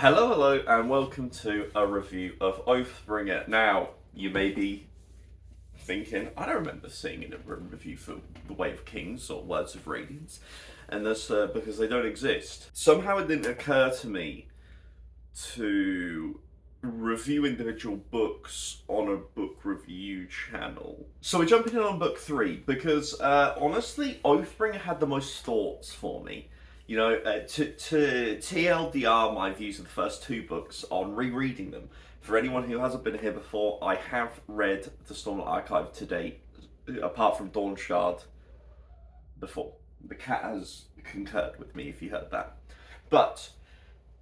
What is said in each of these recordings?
Hello, and welcome to a review of Oathbringer. Now, you may be thinking, I don't remember seeing it in a review for The Way of Kings or Words of Radiance, and that's because they don't exist. Somehow it didn't occur to me to review individual books on a book review channel. So we're jumping in on book 3 because honestly, Oathbringer had the most thoughts for me. You know, to TLDR my views of the first 2 books on rereading them. For anyone who hasn't been here before, I have read the Stormlight Archive to date, apart from Dawn Shard before. The cat has concurred with me if you heard that. But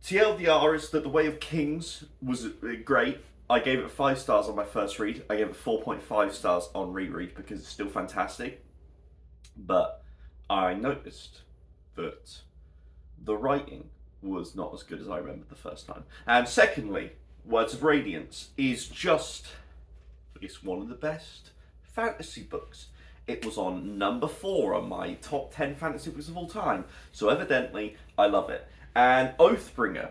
TLDR is that The Way of Kings was great. I gave it 5 stars on my first read. I gave it 4.5 stars on reread because it's still fantastic. But I noticed that the writing was not as good as I remembered the first time. And secondly, Words of Radiance is it's one of the best fantasy books. It was on number 4 on my top 10 fantasy books of all time. So evidently, I love it. And Oathbringer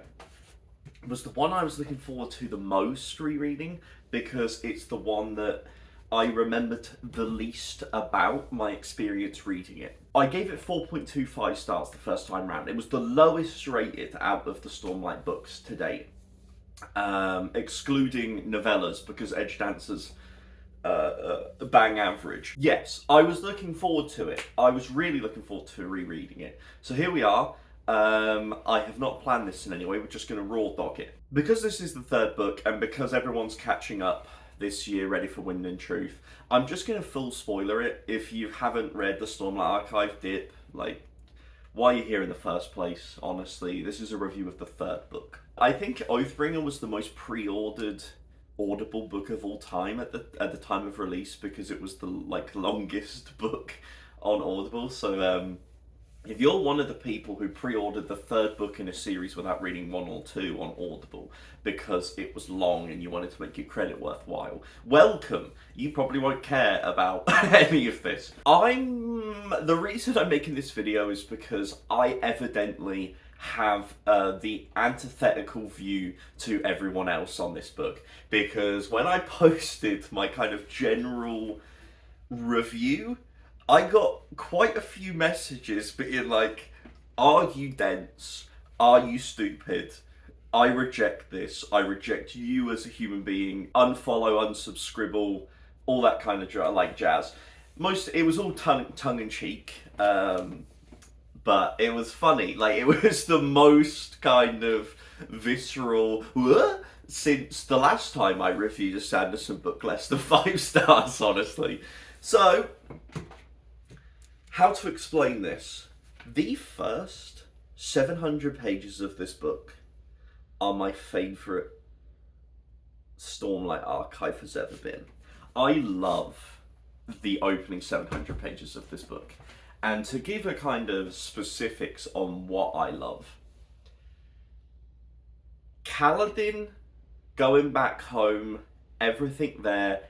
was the one I was looking forward to the most rereading because it's the one that I remembered the least about my experience reading it. I gave it 4.25 stars the first time round. It was the lowest rated out of the Stormlight books to date, excluding novellas because Edge Dancers bang average. Yes, I was looking forward to it. I was really looking forward to rereading it. So here we are. I have not planned this in any way. We're just going to raw dog it. Because this is the 3rd book and because everyone's catching up this year ready for Wind and Truth, I'm just going to full spoiler it. If you haven't read the Stormlight Archive dip, like, why are you here in the first place? Honestly, this is a review of the 3rd book. I think Oathbringer was the most pre-ordered Audible book of all time at the time of release because it was the longest book on Audible. So if you're one of the people who pre-ordered the 3rd book in a series without reading 1 or 2 on Audible because it was long and you wanted to make your credit worthwhile, welcome. You probably won't care about any of this. The reason I'm making this video is because I evidently have the antithetical view to everyone else on this book. Because when I posted my kind of general review, I got quite a few messages being like, are you dense? Are you stupid? I reject this. I reject you as a human being. Unfollow, unsubscribe, all that kind of jazz. It was all tongue-in-cheek, but it was funny. Like, it was the most kind of visceral since the last time I reviewed a Sanderson book less than 5 stars, honestly. So, how to explain this? The first 700 pages of this book are my favourite Stormlight Archive has ever been. I love the opening 700 pages of this book. And to give a kind of specifics on what I love, Kaladin going back home, everything there,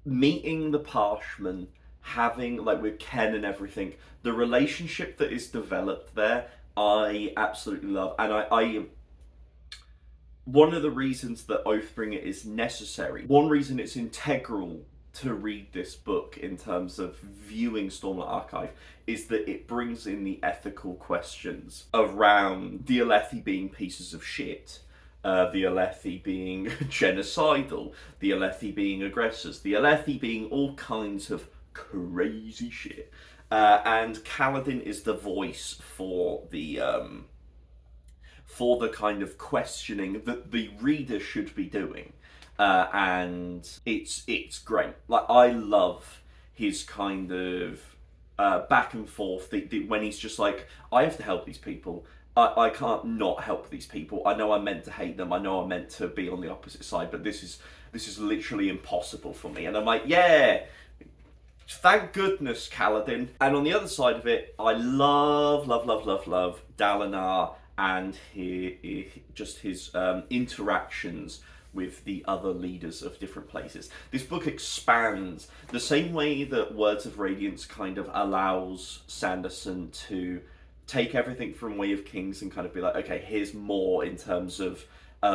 meeting the Parshmen, having, like, with Ken and everything, the relationship that is developed there, I absolutely love. And I one of the reasons that Oathbringer is necessary, one reason it's integral to read this book in terms of viewing Stormlight Archive, is that it brings in the ethical questions around the Alethi being pieces of shit, the Alethi being genocidal, the Alethi being aggressors, the Alethi being all kinds of crazy shit. And Kaladin is the voice for the kind of questioning that the reader should be doing. And it's great. Like, I love his kind of back and forth when he's just like, I have to help these people. I can't not help these people. I know I'm meant to hate them. I know I'm meant to be on the opposite side, but this is literally impossible for me. And I'm like, yeah, thank goodness, Kaladin. And on the other side of it, I love Dalinar and his interactions with the other leaders of different places. This book expands the same way that Words of Radiance kind of allows Sanderson to take everything from Way of Kings and kind of be like, okay, here's more in terms of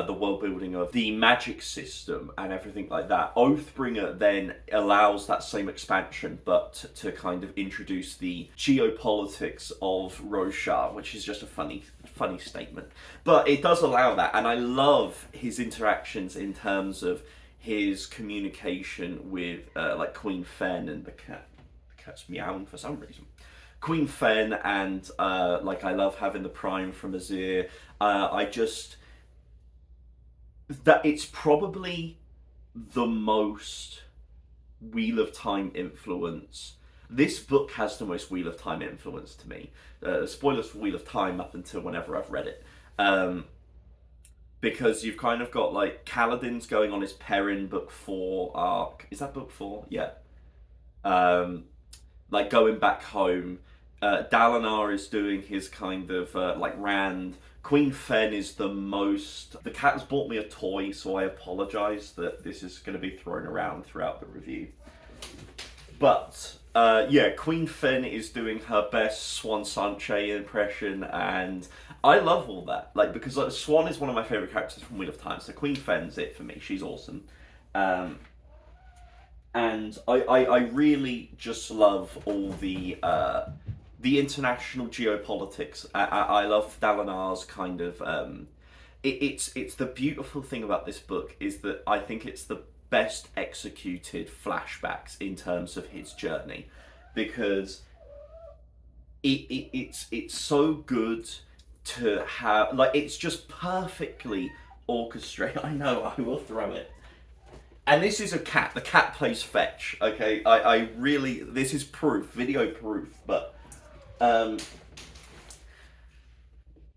the world building of the magic system and everything like that. Oathbringer then allows that same expansion, but to kind of introduce the geopolitics of Roshar, which is just a funny statement. But it does allow that, and I love his interactions in terms of his communication with like Queen Fen and the cat. The cat's meowing for some reason. Queen Fen and like I love having the Prime from Azir. I just that it's probably the most Wheel of Time influence. This book has the most Wheel of Time influence to me. Spoilers for Wheel of Time up until whenever I've read it. Because you've kind of got like Kaladin's going on his Perrin book 4 arc. Is that book 4? Yeah. Like going back home. Dalinar is doing his kind of like Rand. Queen Fen is the most... The cat has bought me a toy, so I apologise that this is going to be thrown around throughout the review. But, yeah, Queen Fen is doing her best Swan Sanche impression, and I love all that. Like, because like, Swan is one of my favourite characters from Wheel of Time, so Queen Fen's it for me. She's awesome. And I really just love all the international geopolitics. I love Dalinar's kind of... It's the beautiful thing about this book is that I think it's the best executed flashbacks in terms of his journey, because it's so good to have... Like, it's just perfectly orchestrated. I know, I will throw it. And this is a cat. The cat plays fetch, okay? I really... This is proof, video proof, but...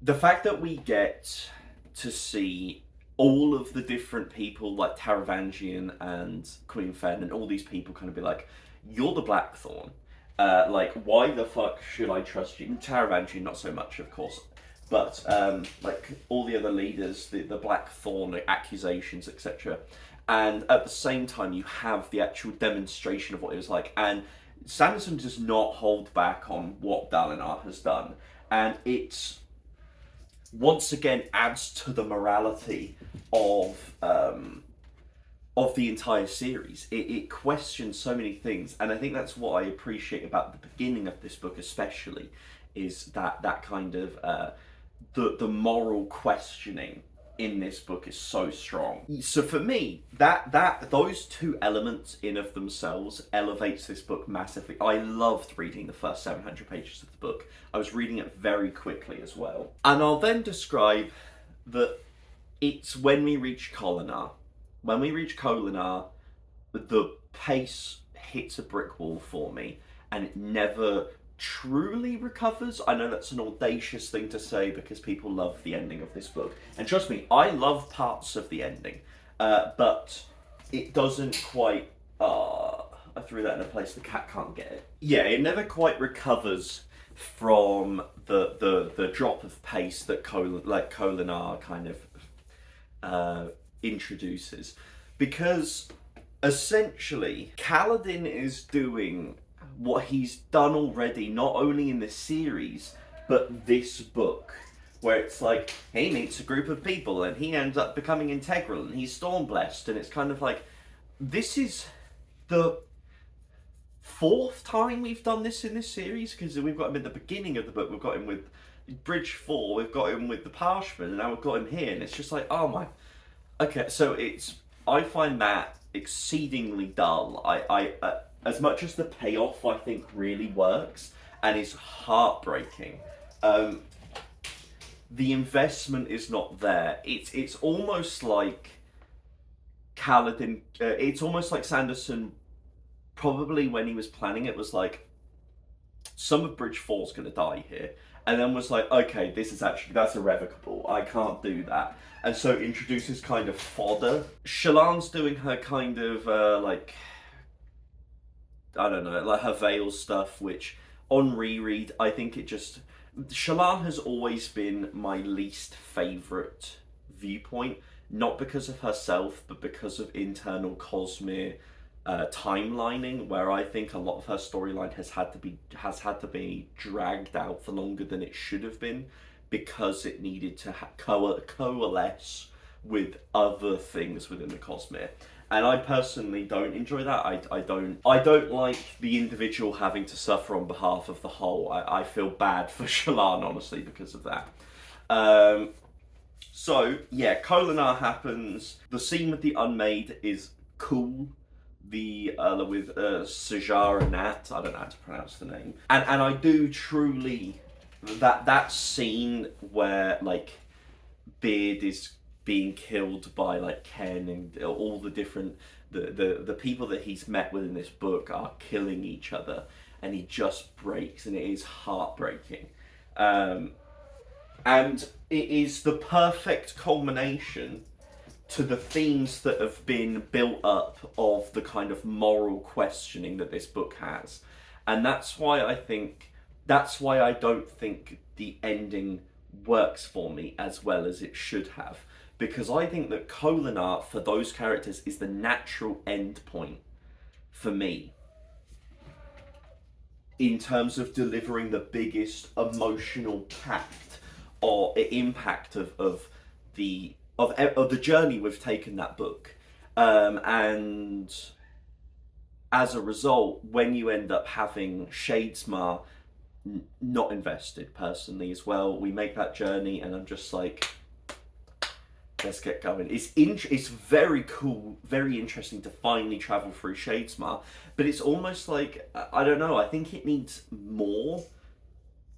the fact that we get to see all of the different people like Taravangian and Queen Fen and all these people kind of be like, you're the Blackthorn. Like, why the fuck should I trust you? Taravangian, not so much, of course. But, like, all the other leaders, the Blackthorn accusations, etc. And at the same time, you have the actual demonstration of what it was like. And Sanderson does not hold back on what Dalinar has done, and it once again adds to the morality of the entire series. It questions so many things, and I think that's what I appreciate about the beginning of this book, especially, is that kind of the moral questioning in this book is so strong. So for me, those two elements in of themselves elevates this book massively. I loved reading the first 700 pages of the book. I was reading it very quickly as well. And I'll then describe that it's when we reach Kholinar. When we reach Kholinar, the pace hits a brick wall for me, and it never truly recovers. I know that's an audacious thing to say because people love the ending of this book, and trust me, I love parts of the ending, but it doesn't quite... I threw that in a place the cat can't get it. Yeah, it never quite recovers from the drop of pace that Kholinar kind of introduces, because essentially Kaladin is doing what he's done already, not only in this series, but this book, where it's like, he meets a group of people and he ends up becoming integral and he's Stormblessed, and it's kind of like, this is the 4th time we've done this in this series, because we've got him in the beginning of the book, we've got him with Bridge 4, we've got him with the Parshman, and now we've got him here, and it's just like, oh my... Okay, so I find that exceedingly dull. I as much as the payoff, I think, really works and is heartbreaking, the investment is not there. It's almost like Kaladin... it's almost like Sanderson, probably when he was planning it, was like, some of Bridge 4's going to die here. And then was like, okay, that's irrevocable. I can't do that. And so introduces kind of fodder. Shallan's doing her kind of, like... I don't know, like her Veil stuff, which on reread, I think it just... Shallan has always been my least favourite viewpoint, not because of herself, but because of internal Cosmere timelining, where I think a lot of her storyline has had to be dragged out for longer than it should have been, because it needed to coalesce with other things within the Cosmere. And I personally don't enjoy that. I don't like the individual having to suffer on behalf of the whole. I feel bad for Shallan, honestly, because of that. So yeah, Kolinar happens. The scene with the Unmade is cool. The with Sajara Nat, I don't know how to pronounce the name, and I do truly that scene where like Beard is being killed by like Ken, and all the different the people that he's met with in this book are killing each other, and he just breaks, and it is heartbreaking. And it is the perfect culmination to the themes that have been built up of the kind of moral questioning that this book has. And that's why I don't think the ending works for me as well as it should have. Because I think that Kolinar, for those characters, is the natural end point for me in terms of delivering the biggest emotional impact of the journey we've taken that book, and as a result, when you end up having Shadesmar not invested personally as well, we make that journey, and I'm just like, let's get going. It's very cool, very interesting to finally travel through Shadesmar, but it's almost like, I don't know, I think it needs more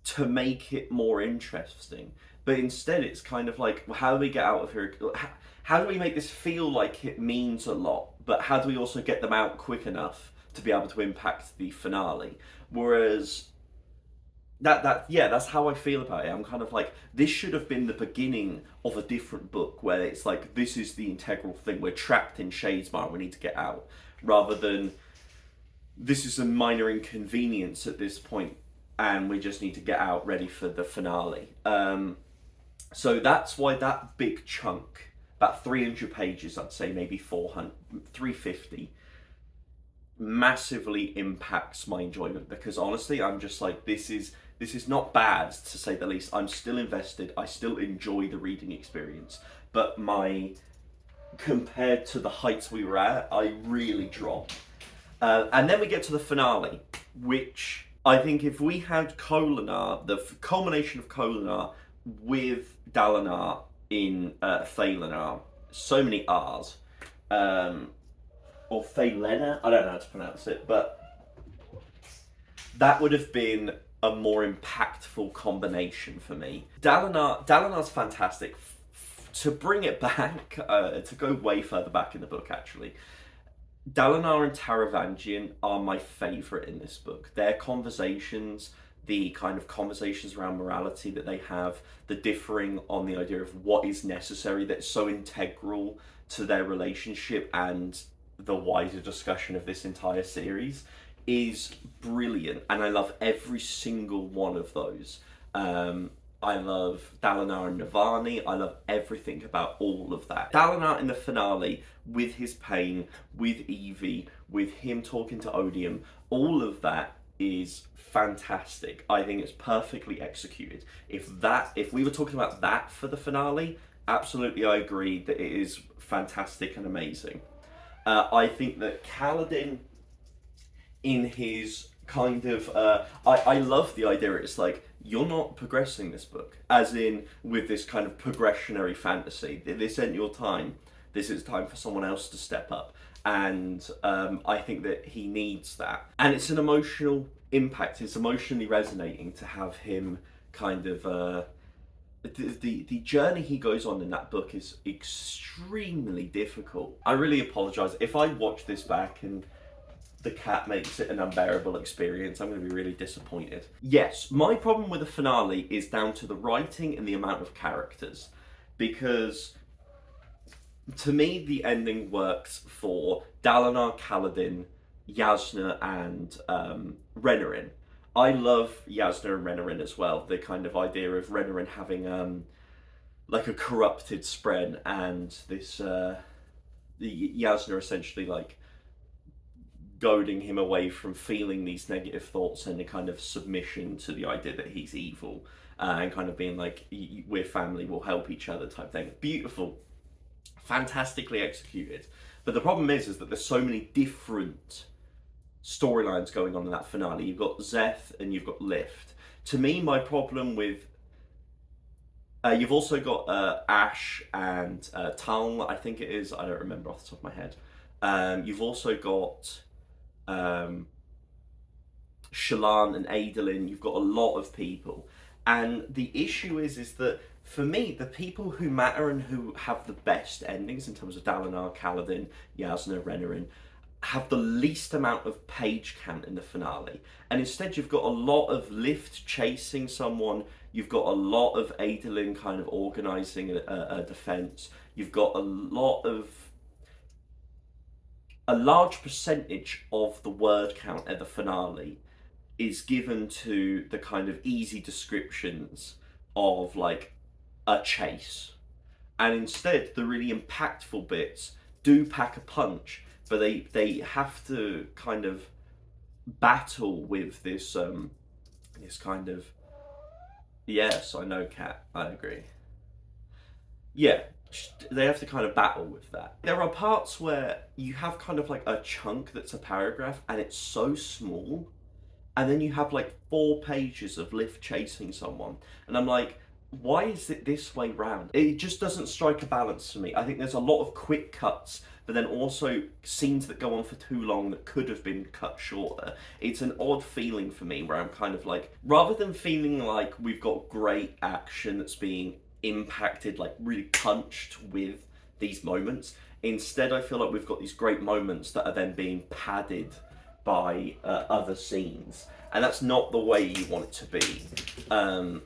to make it more interesting. But instead it's kind of like, well, how do we get out of here? How do we make this feel like it means a lot, but how do we also get them out quick enough to be able to impact the finale? Whereas that's how I feel about it. I'm kind of like, this should have been the beginning of a different book, where it's like, this is the integral thing. We're trapped in Shadesmar, we need to get out. Rather than, this is a minor inconvenience at this point, and we just need to get out ready for the finale. So that's why that big chunk, about 300 pages, I'd say maybe 400, 350, massively impacts my enjoyment, because honestly, I'm just like, this is not bad, to say the least. I'm still invested. I still enjoy the reading experience, but compared to the heights we were at, I really dropped. And then we get to the finale, which I think if we had Kolinar, the culmination of Kolinar with Dalinar in Thalinar, so many R's, or Thalena, I don't know how to pronounce it, but that would have been a more impactful combination for me. Dalinar's fantastic. To bring it back, to go way further back in the book actually, Dalinar and Taravangian are my favourite in this book. Their conversations, the kind of conversations around morality that they have, the differing on the idea of what is necessary, that's so integral to their relationship and the wider discussion of this entire series, is brilliant. And I love every single one of those. I love Dalinar and Navani. I love everything about all of that. Dalinar in the finale, with his pain, with Evie, with him talking to Odium, all of that is fantastic. I think it's perfectly executed. If we were talking about that for the finale, absolutely I agree that it is fantastic and amazing. I think that Kaladin, in his kind of, I love the idea, it's like, you're not progressing this book, as in with this kind of progressionary fantasy. This ain't your time. This is time for someone else to step up. And I think that he needs that. And it's an emotional impact. It's emotionally resonating to have him kind of, the journey he goes on in that book is extremely difficult. I really apologise. If I watch this back and the cat makes it an unbearable experience, I'm going to be really disappointed. Yes, my problem with the finale is down to the writing and the amount of characters, because to me the ending works for Dalinar, Kaladin, Yasna and Renarin. I love Yasna and Renarin as well. The kind of idea of Renarin having like a corrupted Spren, and this the Yasna essentially like goading him away from feeling these negative thoughts and a kind of submission to the idea that he's evil, and kind of being like, we're family, we'll help each other type thing. Beautiful, fantastically executed. But the problem is that there's so many different storylines going on in that finale. You've got Zeth and you've got Lift. To me, my problem with you've also got Ash and Taln, I think it is. I don't remember off the top of my head. You've also got Shallan and Adolin. You've got a lot of people, and the issue is that for me, the people who matter and who have the best endings in terms of Dalinar, Kaladin, Yasna, Renarin, have the least amount of page count in the finale. And instead you've got a lot of Lift chasing someone, you've got a lot of Adolin kind of organising a defence, you've got a large percentage of the word count at the finale is given to the kind of easy descriptions of like a chase. And instead the really impactful bits do pack a punch, but they have to kind of battle with this this kind of, yes, I know, Kat, I agree. Yeah, they have to kind of battle with that. There are parts where you have kind of like a chunk that's a paragraph and it's so small, and then you have like 4 pages of Lift chasing someone, and I'm like, why is it this way round? It just doesn't strike a balance for me. I think there's a lot of quick cuts, but then also scenes that go on for too long that could have been cut shorter. It's an odd feeling for me where I'm kind of like, rather than feeling like we've got great action that's being impacted, like really punched with these moments, instead I feel like we've got these great moments that are then being padded by other scenes, and that's not the way you want it to be.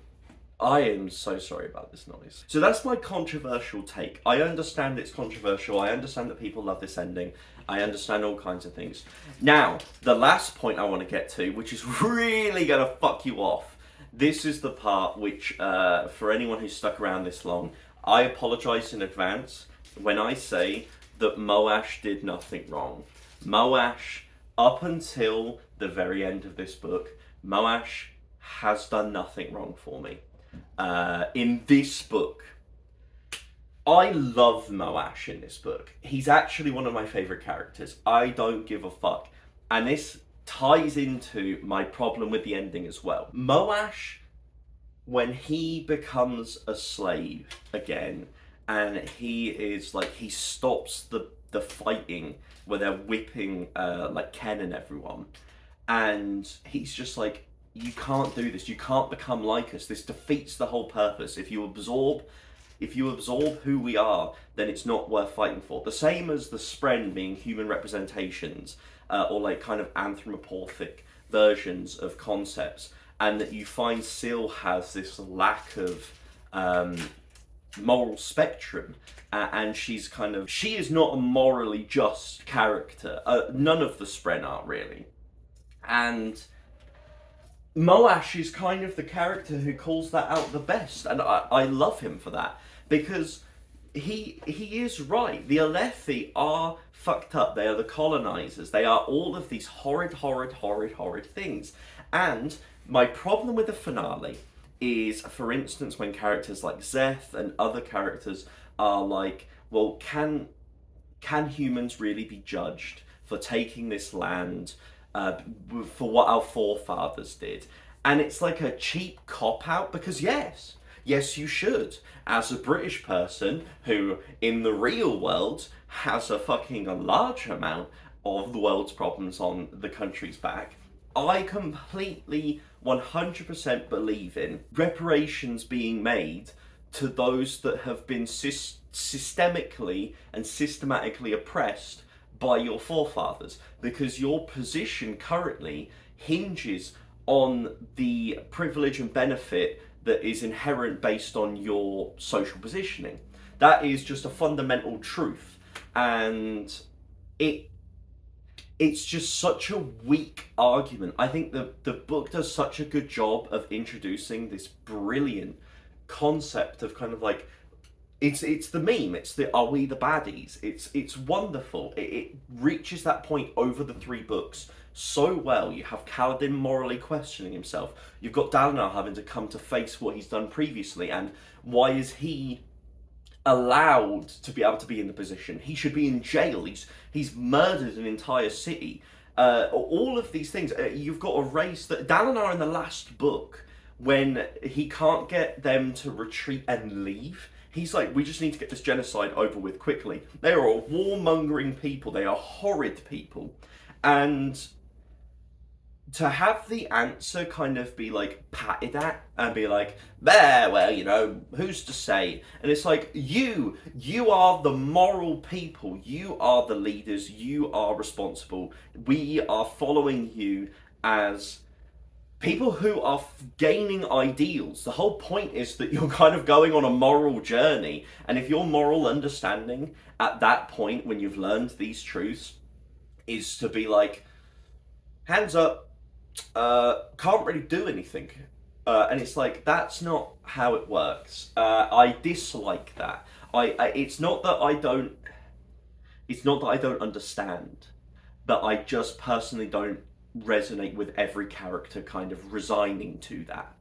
I am so sorry about this noise. So that's my controversial take. I understand it's controversial. I understand that people love this ending. I understand all kinds of things. Now, the last point I want to get to, which is really going to fuck you off. This is the part which, for anyone who's stuck around this long, I apologise in advance when I say that Moash did nothing wrong. Moash, up until the very end of this book, Moash has done nothing wrong for me. In this book, I love Moash in this book. He's actually one of my favourite characters. I don't give a fuck. And this ties into my problem with the ending as well. Moash, when he becomes a slave again, and he is like, he stops the fighting where they're whipping like Ken and everyone, and he's just like, you can't do this. You can't become like us. This defeats the whole purpose. If you absorb who we are, then it's not worth fighting for. The same as the Spren being human representations, or like kind of anthropomorphic versions of concepts, and that you find Syl has this lack of moral spectrum, and she is not a morally just character. None of the Spren are really, and Moash is kind of the character who calls that out the best, and I love him for that, because he is right. The Alethi are fucked up. They are the colonizers. They are all of these horrid things. And my problem with the finale is, for instance, when characters like Zeth and other characters are like, well, can humans really be judged for taking this land for what our forefathers did? And it's like a cheap cop-out, because yes, you should. As a British person who, in the real world, has a large amount of the world's problems on the country's back, I completely 100% believe in reparations being made to those that have been systemically and systematically oppressed by your forefathers, because your position currently hinges on the privilege and benefit that is inherent based on your social positioning. That is just a fundamental truth, and it's just such a weak argument. I think the book does such a good job of introducing this brilliant concept of kind of like it's the meme. It's the are we the baddies? It's wonderful. It reaches that point over the three books so well. You have Kaladin morally questioning himself. You've got Dalinar having to come to face what he's done previously, and why is he allowed to be able to be in the position? He should be in jail. He's murdered an entire city. All of these things. You've got a race that Dalinar in the last book, when he can't get them to retreat and leave, he's like, we just need to get this genocide over with quickly. They are a warmongering people. They are horrid people. And to have the answer kind of be like patted at and be like, there, well, you know, who's to say? And it's like, you are the moral people. You are the leaders. You are responsible. We are following you as people who are gaining ideals. The whole point is that you're kind of going on a moral journey. And if your moral understanding at that point, when you've learned these truths, is to be like, hands up, can't really do anything. And it's like, that's not how it works. I dislike that. It's not that I don't understand, but I just personally don't resonate with every character kind of resigning to that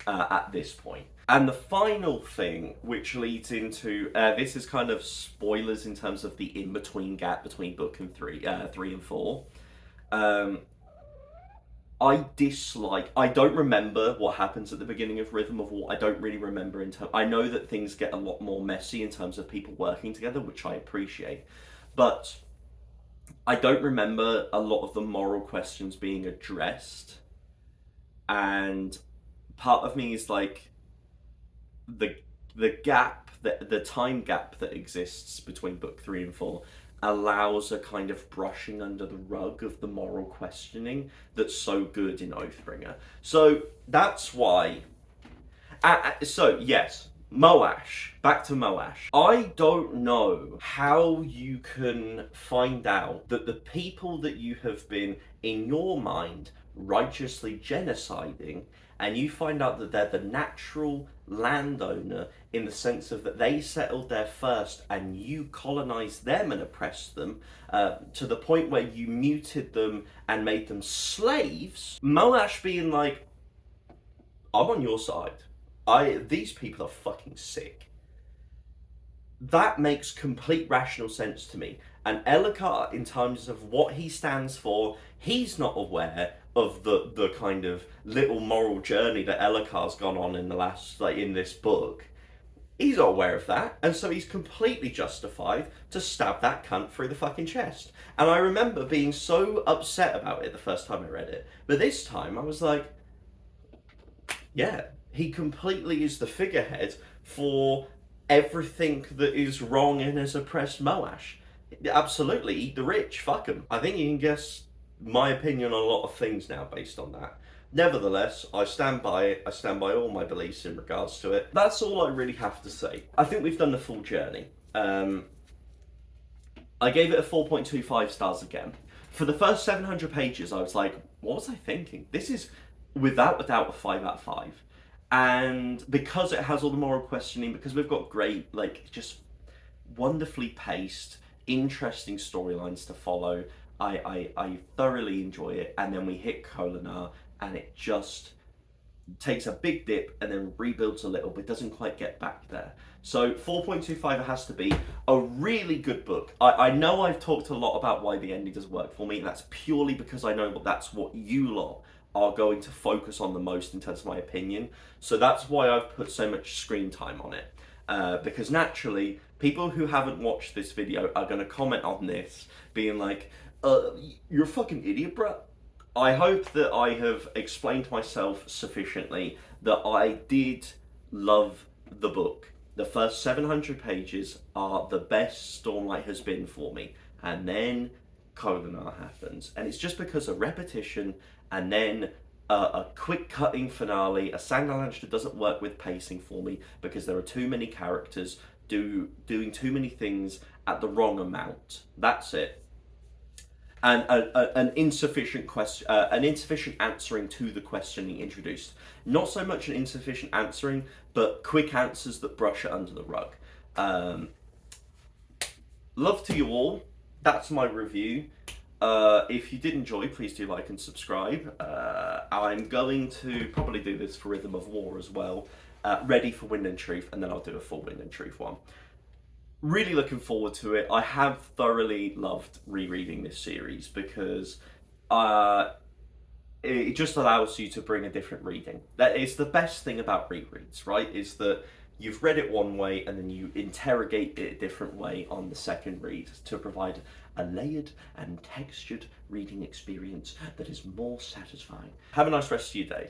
at this point. And the final thing, which leads into this is kind of spoilers in terms of the in-between gap between book and three and four. I don't remember what happens at the beginning of Rhythm of War. I don't really remember I know that things get a lot more messy in terms of people working together, which I appreciate. But I don't remember a lot of the moral questions being addressed. And part of me is like, the gap, the time gap that exists between book 3 and 4 allows a kind of brushing under the rug of the moral questioning that's so good in Oathbringer. So that's why. So yes, Moash. Back to Moash. I don't know how you can find out that the people that you have been, in your mind, righteously genociding, and you find out that they're the natural landowner in the sense of that they settled there first and you colonized them and oppressed them to the point where you muted them and made them slaves. Moash being like, I'm on your side. These people are fucking sick. That makes complete rational sense to me. And Elhokar, in terms of what he stands for, he's not aware of the kind of little moral journey that Elhokar's gone on in the last, like, in this book. He's not aware of that, and so he's completely justified to stab that cunt through the fucking chest. And I remember being so upset about it the first time I read it, but this time I was like, yeah, he completely is the figurehead for everything that is wrong and has oppressed Moash. Absolutely, eat the rich, fuck him. I think you can guess my opinion on a lot of things now based on that. Nevertheless, I stand by it. I stand by all my beliefs in regards to it. That's all I really have to say. I think we've done the full journey. I gave it a 4.25 stars again. For the first 700 pages, I was like, what was I thinking? This is, without a doubt, a 5 out of 5. And because it has all the moral questioning, because we've got great, like, just wonderfully paced, interesting storylines to follow, I thoroughly enjoy it. And then we hit Kholinar, and it just takes a big dip and then rebuilds a little, but doesn't quite get back there. So 4.25 it has to be. A really good book. I know I've talked a lot about why the ending doesn't work for me, and that's purely because I know that's what you lot are going to focus on the most in terms of my opinion. So that's why I've put so much screen time on it. Because naturally, people who haven't watched this video are going to comment on this, being like, you're a fucking idiot, bruh. I hope that I have explained myself sufficiently that I did love the book. The first 700 pages are the best Stormlight has been for me. And then Kholinar happens. And it's just because of repetition and then a quick cutting finale. A Sangalantra doesn't work with pacing for me because there are too many characters doing too many things at the wrong amount. That's it. And an insufficient answering to the questioning introduced. Not so much an insufficient answering, but quick answers that brush it under the rug. Um, love to you all. That's my review. If you did enjoy, please do like and subscribe. I'm going to probably do this for Rhythm of War as well. Ready for Wind and Truth, and then I'll do a full Wind and Truth one. Really looking forward to it. I have thoroughly loved rereading this series because it just allows you to bring a different reading. That is the best thing about rereads, right? Is that you've read it one way and then you interrogate it a different way on the second read to provide a layered and textured reading experience that is more satisfying. Have a nice rest of your day.